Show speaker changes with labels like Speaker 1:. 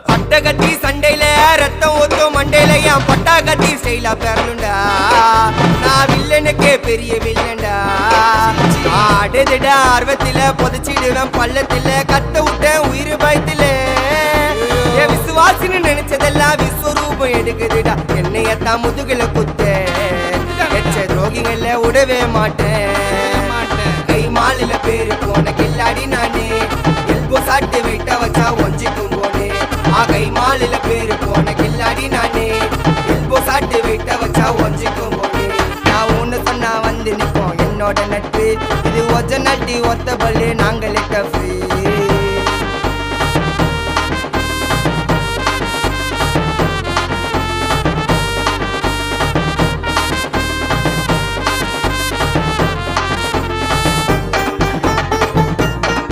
Speaker 1: பட்டகத்தி சண்டையில ரத்தம் ஊத்தும் மண்டையில என் பட்டாகத்தி ஸ்டைலா பேரலுண்டா. நான் வில்லனுக்கே பெரிய வில்லன்டா. ஆடுதுட ஆர்வத்தில புதைச்சிடுவேன் பள்ளத்தில கத்த விட்டேன் உயிர் பயத்தில. என் விசுவாசின்னு நினைச்சதெல்லாம் விஸ்வரூபம் எடுக்குதுடா. என்னையத்தான் முதுகுல குத்த எச்ச துரோகிகள விடவே மாட்டேன். கை மாலில பேரு போன கில்லாடி நானே. எல்போ சாட்டு வெயிட்ட வச்சா ஒஞ்சிக்கும் போனே. கை மாலில பேரு போன கில்லாடி நானே. எல்போ சாட்டு வெயிட்ட வச்சா ஒஞ்சிக்கும் போனே. நான் ஒண்ணு சொன்னா வந்து நிப்போம் என்னோட நட்பு. இது ஒஜ நட்டி ஒத்த பல்லு நாங்களே டஃபு.